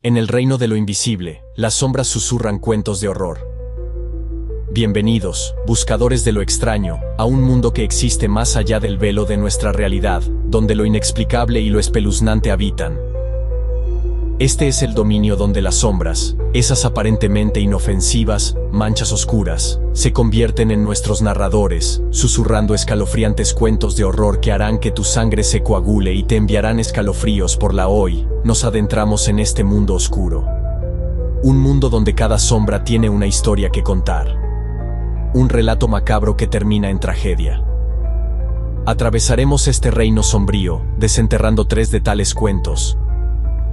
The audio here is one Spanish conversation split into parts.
En el reino de lo invisible, las sombras susurran cuentos de horror. Bienvenidos, buscadores de lo extraño, a un mundo que existe más allá del velo de nuestra realidad, donde lo inexplicable y lo espeluznante habitan. Este es el dominio donde las sombras, esas aparentemente inofensivas, manchas oscuras, se convierten en nuestros narradores, susurrando escalofriantes cuentos de horror que harán que tu sangre se coagule y te enviarán escalofríos por la hoy. Nos adentramos en este mundo oscuro. Un mundo donde cada sombra tiene una historia que contar. Un relato macabro que termina en tragedia. Atravesaremos este reino sombrío, desenterrando 3 de tales cuentos.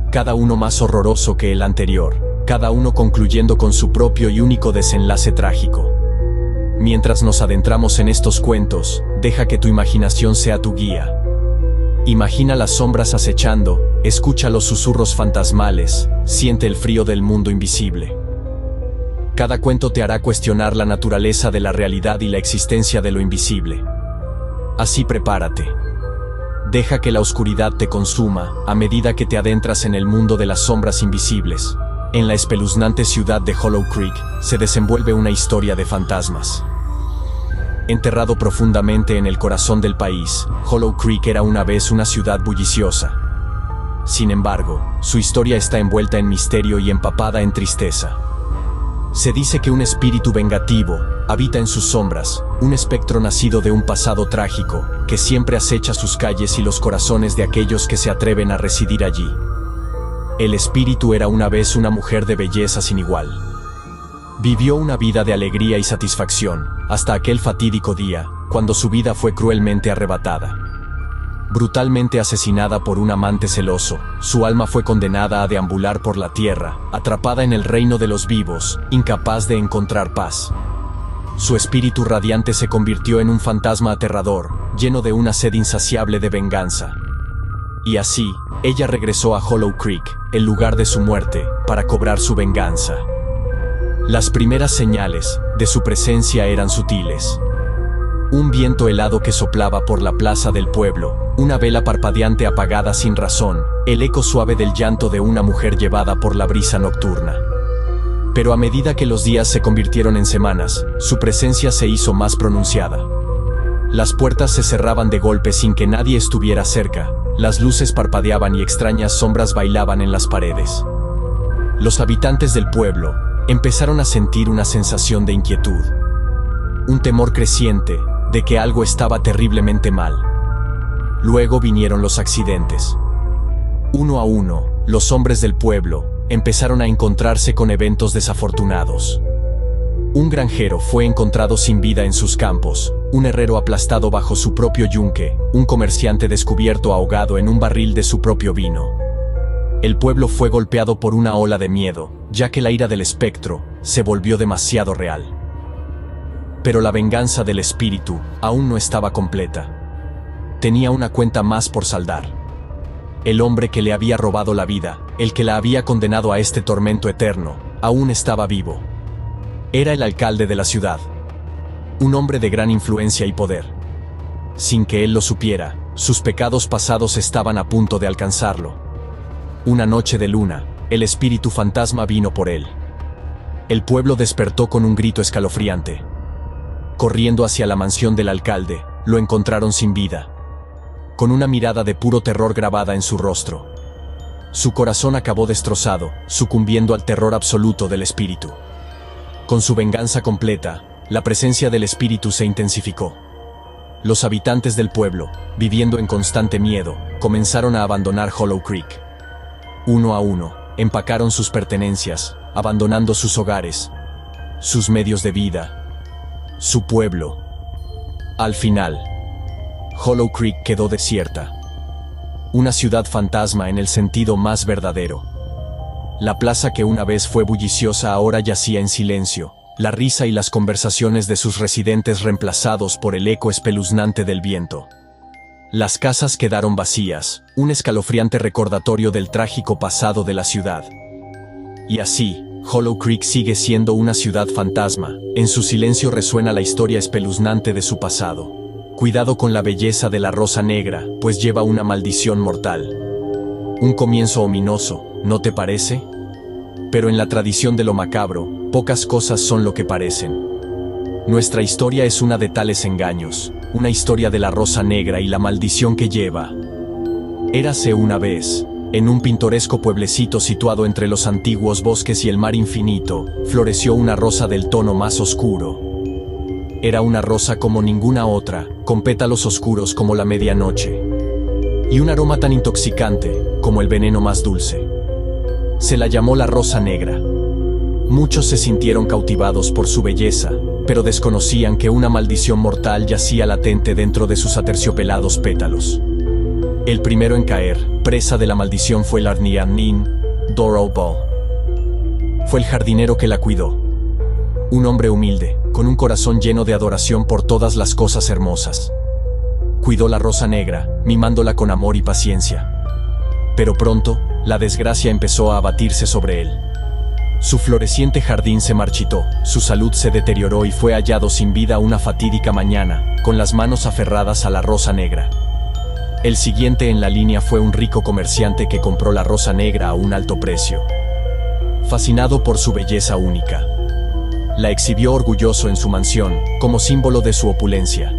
Cada uno más horroroso que el anterior, cada uno concluyendo con su propio y único desenlace trágico. Mientras nos adentramos en estos cuentos, deja que tu imaginación sea tu guía. Imagina las sombras acechando, escucha los susurros fantasmales, siente el frío del mundo invisible. Cada cuento te hará cuestionar la naturaleza de la realidad y la existencia de lo invisible. Así prepárate. Deja que la oscuridad te consuma, a medida que te adentras en el mundo de las sombras invisibles. En la espeluznante ciudad de Hollow Creek, se desenvuelve una historia de fantasmas. Enterrado profundamente en el corazón del país, Hollow Creek era una vez una ciudad bulliciosa. Sin embargo, su historia está envuelta en misterio y empapada en tristeza. Se dice que un espíritu vengativo habita en sus sombras, un espectro nacido de un pasado trágico, que siempre acecha sus calles y los corazones de aquellos que se atreven a residir allí. El espíritu era una vez una mujer de belleza sin igual. Vivió una vida de alegría y satisfacción, hasta aquel fatídico día, cuando su vida fue cruelmente arrebatada. Brutalmente asesinada por un amante celoso, su alma fue condenada a deambular por la tierra, atrapada en el reino de los vivos, incapaz de encontrar paz. Su espíritu radiante se convirtió en un fantasma aterrador, lleno de una sed insaciable de venganza. Y así, ella regresó a Hollow Creek, el lugar de su muerte, para cobrar su venganza. Las primeras señales de su presencia eran sutiles. Un viento helado que soplaba por la plaza del pueblo, una vela parpadeante apagada sin razón, el eco suave del llanto de una mujer llevada por la brisa nocturna. Pero a medida que los días se convirtieron en semanas, su presencia se hizo más pronunciada. Las puertas se cerraban de golpe sin que nadie estuviera cerca, las luces parpadeaban y extrañas sombras bailaban en las paredes. Los habitantes del pueblo empezaron a sentir una sensación de inquietud. Un temor creciente de que algo estaba terriblemente mal. Luego vinieron los accidentes. Uno a uno, los hombres del pueblo empezaron a encontrarse con eventos desafortunados. Un granjero fue encontrado sin vida en sus campos, un herrero aplastado bajo su propio yunque, un comerciante descubierto ahogado en un barril de su propio vino. El pueblo fue golpeado por una ola de miedo, ya que la ira del espectro se volvió demasiado real. Pero la venganza del espíritu aún no estaba completa. Tenía una cuenta más por saldar. El hombre que le había robado la vida, el que la había condenado a este tormento eterno, aún estaba vivo. Era el alcalde de la ciudad. Un hombre de gran influencia y poder. Sin que él lo supiera, sus pecados pasados estaban a punto de alcanzarlo. Una noche de luna, el espíritu fantasma vino por él. El pueblo despertó con un grito escalofriante. Corriendo hacia la mansión del alcalde, lo encontraron sin vida, con una mirada de puro terror grabada en su rostro. Su corazón acabó destrozado, sucumbiendo al terror absoluto del espíritu. Con su venganza completa, la presencia del espíritu se intensificó. Los habitantes del pueblo, viviendo en constante miedo, comenzaron a abandonar Hollow Creek. Uno a uno, empacaron sus pertenencias, abandonando sus hogares, sus medios de vida, su pueblo. Al final, Hollow Creek quedó desierta. Una ciudad fantasma en el sentido más verdadero. La plaza que una vez fue bulliciosa ahora yacía en silencio, la risa y las conversaciones de sus residentes reemplazados por el eco espeluznante del viento. Las casas quedaron vacías, un escalofriante recordatorio del trágico pasado de la ciudad. Y así, Hollow Creek sigue siendo una ciudad fantasma, en su silencio resuena la historia espeluznante de su pasado. Cuidado con la belleza de la rosa negra, pues lleva una maldición mortal. Un comienzo ominoso, ¿no te parece? Pero en la tradición de lo macabro, pocas cosas son lo que parecen. Nuestra historia es una de tales engaños, una historia de la rosa negra y la maldición que lleva. Érase una vez, en un pintoresco pueblecito situado entre los antiguos bosques y el mar infinito, floreció una rosa del tono más oscuro. Era una rosa como ninguna otra, con pétalos oscuros como la medianoche. Y un aroma tan intoxicante, como el veneno más dulce. Se la llamó la rosa negra. Muchos se sintieron cautivados por su belleza, pero desconocían que una maldición mortal yacía latente dentro de sus aterciopelados pétalos. El primero en caer, presa de la maldición, fue Larnianin Dorobal. Fue el jardinero que la cuidó. Un hombre humilde, con un corazón lleno de adoración por todas las cosas hermosas. Cuidó la rosa negra, mimándola con amor y paciencia. Pero pronto, la desgracia empezó a abatirse sobre él. Su floreciente jardín se marchitó, su salud se deterioró y fue hallado sin vida una fatídica mañana, con las manos aferradas a la rosa negra. El siguiente en la línea fue un rico comerciante que compró la rosa negra a un alto precio. Fascinado por su belleza única, la exhibió orgulloso en su mansión, como símbolo de su opulencia.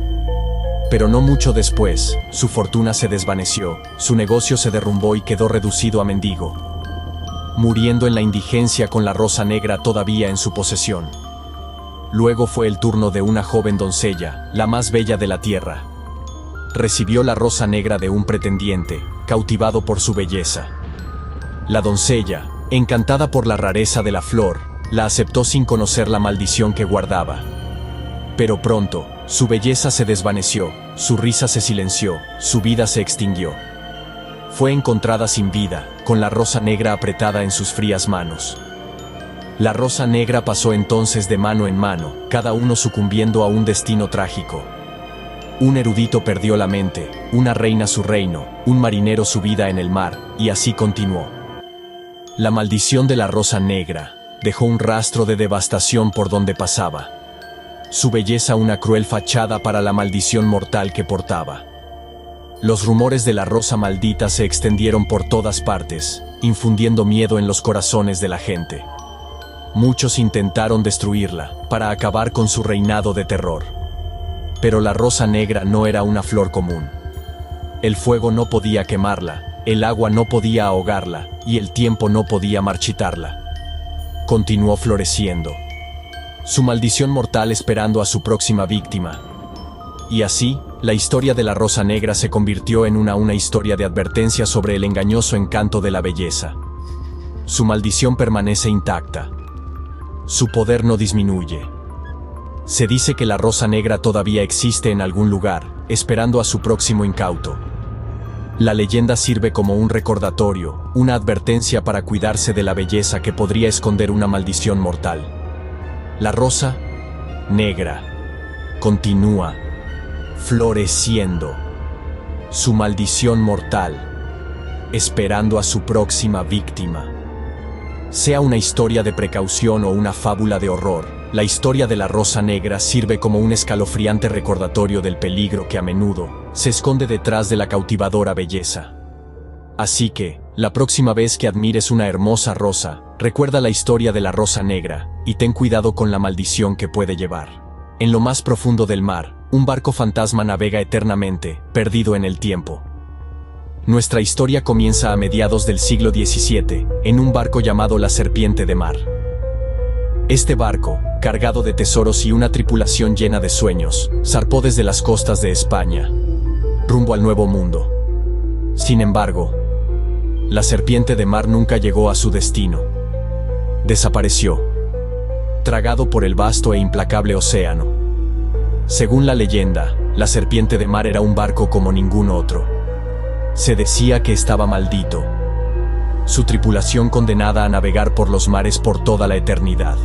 Pero no mucho después, su fortuna se desvaneció, su negocio se derrumbó y quedó reducido a mendigo, muriendo en la indigencia con la rosa negra todavía en su posesión. Luego fue el turno de una joven doncella, la más bella de la tierra. Recibió la rosa negra de un pretendiente, cautivado por su belleza. La doncella, encantada por la rareza de la flor, la aceptó sin conocer la maldición que guardaba. Pero pronto, su belleza se desvaneció, su risa se silenció, su vida se extinguió. Fue encontrada sin vida, con la rosa negra apretada en sus frías manos. La rosa negra pasó entonces de mano en mano, cada uno sucumbiendo a un destino trágico. Un erudito perdió la mente, una reina su reino, un marinero su vida en el mar, y así continuó. La maldición de la rosa negra dejó un rastro de devastación por donde pasaba. Su belleza una cruel fachada para la maldición mortal que portaba. Los rumores de la rosa maldita se extendieron por todas partes, infundiendo miedo en los corazones de la gente. Muchos intentaron destruirla, para acabar con su reinado de terror. Pero la rosa negra no era una flor común. El fuego no podía quemarla, el agua no podía ahogarla, y el tiempo no podía marchitarla. Continuó floreciendo, su maldición mortal esperando a su próxima víctima. Y así, la historia de la rosa negra se convirtió en una historia de advertencia sobre el engañoso encanto de la belleza. Su maldición permanece intacta. Su poder no disminuye. Se dice que la rosa negra todavía existe en algún lugar, esperando a su próximo incauto. La leyenda sirve como un recordatorio, una advertencia para cuidarse de la belleza que podría esconder una maldición mortal. La rosa negra continúa floreciendo, su maldición mortal, esperando a su próxima víctima. Sea una historia de precaución o una fábula de horror, la historia de la rosa negra sirve como un escalofriante recordatorio del peligro que a menudo se esconde detrás de la cautivadora belleza. Así que, la próxima vez que admires una hermosa rosa, recuerda la historia de la rosa negra, y ten cuidado con la maldición que puede llevar. En lo más profundo del mar, un barco fantasma navega eternamente, perdido en el tiempo. Nuestra historia comienza a mediados del siglo XVII, en un barco llamado la Serpiente de Mar. Este barco, cargado de tesoros y una tripulación llena de sueños, zarpó desde las costas de España, rumbo al Nuevo Mundo. Sin embargo, la Serpiente de Mar nunca llegó a su destino. Desapareció, tragado por el vasto e implacable océano. Según la leyenda, la Serpiente de Mar era un barco como ningún otro. Se decía que estaba maldito, su tripulación condenada a navegar por los mares por toda la eternidad.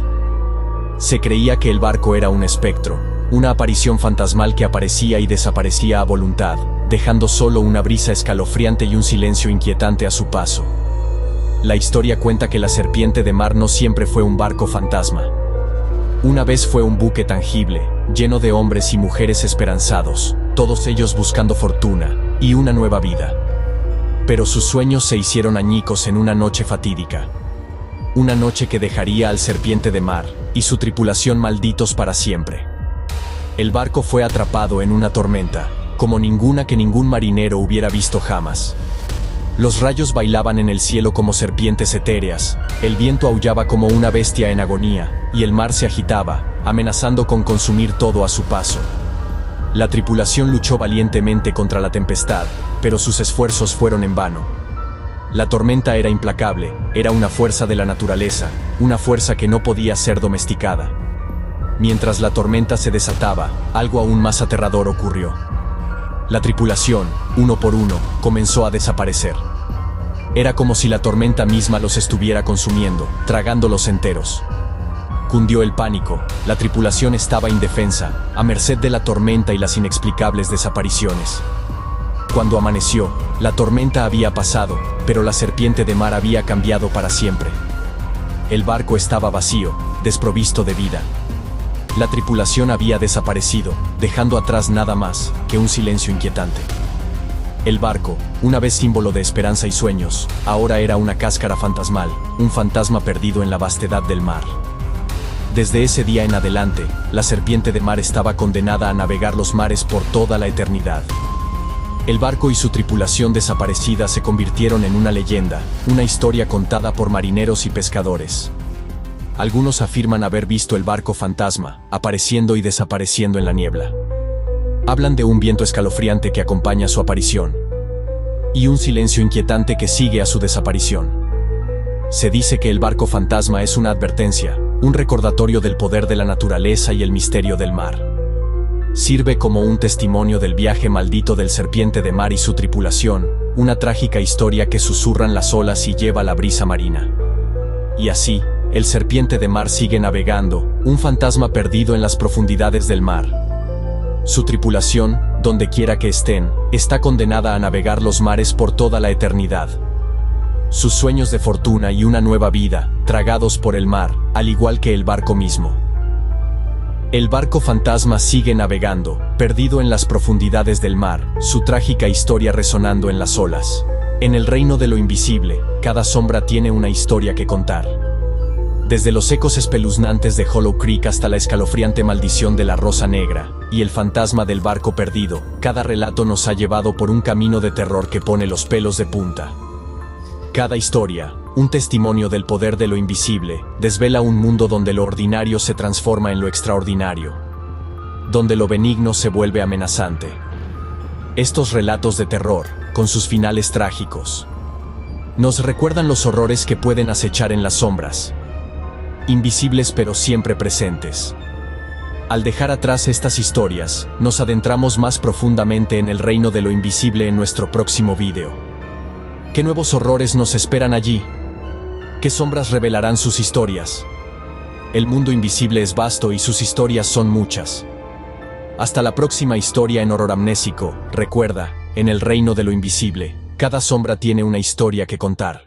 Se creía que el barco era un espectro, una aparición fantasmal que aparecía y desaparecía a voluntad, dejando solo una brisa escalofriante y un silencio inquietante a su paso. La historia cuenta que la Serpiente de Mar no siempre fue un barco fantasma. Una vez fue un buque tangible, lleno de hombres y mujeres esperanzados, todos ellos buscando fortuna y una nueva vida. Pero sus sueños se hicieron añicos en una noche fatídica. una noche que dejaría al serpiente de mar y su tripulación malditos para siempre. El barco fue atrapado en una tormenta, como ninguna que ningún marinero hubiera visto jamás. Los rayos bailaban en el cielo como serpientes etéreas, el viento aullaba como una bestia en agonía, y el mar se agitaba, amenazando con consumir todo a su paso. La tripulación luchó valientemente contra la tempestad, pero sus esfuerzos fueron en vano. La tormenta era implacable, era una fuerza de la naturaleza, una fuerza que no podía ser domesticada. Mientras la tormenta se desataba, algo aún más aterrador ocurrió. La tripulación, uno por uno, comenzó a desaparecer. Era como si la tormenta misma los estuviera consumiendo, tragándolos enteros. Cundió el pánico, la tripulación estaba indefensa, a merced de la tormenta y las inexplicables desapariciones. Cuando amaneció, la tormenta había pasado, pero la serpiente de mar había cambiado para siempre. El barco estaba vacío, desprovisto de vida. La tripulación había desaparecido, dejando atrás nada más que un silencio inquietante. El barco, una vez símbolo de esperanza y sueños, ahora era una cáscara fantasmal, un fantasma perdido en la vastedad del mar. Desde ese día en adelante, la serpiente de mar estaba condenada a navegar los mares por toda la eternidad. El barco y su tripulación desaparecida se convirtieron en una leyenda, una historia contada por marineros y pescadores. Algunos afirman haber visto el barco fantasma, apareciendo y desapareciendo en la niebla. Hablan de un viento escalofriante que acompaña su aparición, y un silencio inquietante que sigue a su desaparición. Se dice que el barco fantasma es una advertencia, un recordatorio del poder de la naturaleza y el misterio del mar. Sirve como un testimonio del viaje maldito del serpiente de mar y su tripulación, una trágica historia que susurran las olas y lleva la brisa marina. Y así, el serpiente de mar sigue navegando, un fantasma perdido en las profundidades del mar. Su tripulación, donde quiera que estén, está condenada a navegar los mares por toda la eternidad. Sus sueños de fortuna y una nueva vida, tragados por el mar, al igual que el barco mismo. El barco fantasma sigue navegando, perdido en las profundidades del mar, su trágica historia resonando en las olas. En el reino de lo invisible, cada sombra tiene una historia que contar. Desde los ecos espeluznantes de Hollow Creek hasta la escalofriante maldición de la Rosa Negra, y el fantasma del barco perdido, cada relato nos ha llevado por un camino de terror que pone los pelos de punta. Cada historia, un testimonio del poder de lo invisible, desvela un mundo donde lo ordinario se transforma en lo extraordinario, donde lo benigno se vuelve amenazante. Estos relatos de terror, con sus finales trágicos, nos recuerdan los horrores que pueden acechar en las sombras, invisibles pero siempre presentes. Al dejar atrás estas historias, nos adentramos más profundamente en el reino de lo invisible en nuestro próximo video. ¿Qué nuevos horrores nos esperan allí? ¿Qué sombras revelarán sus historias? El mundo invisible es vasto y sus historias son muchas. Hasta la próxima historia en Horror Amnésico. Recuerda, en el reino de lo invisible, cada sombra tiene una historia que contar.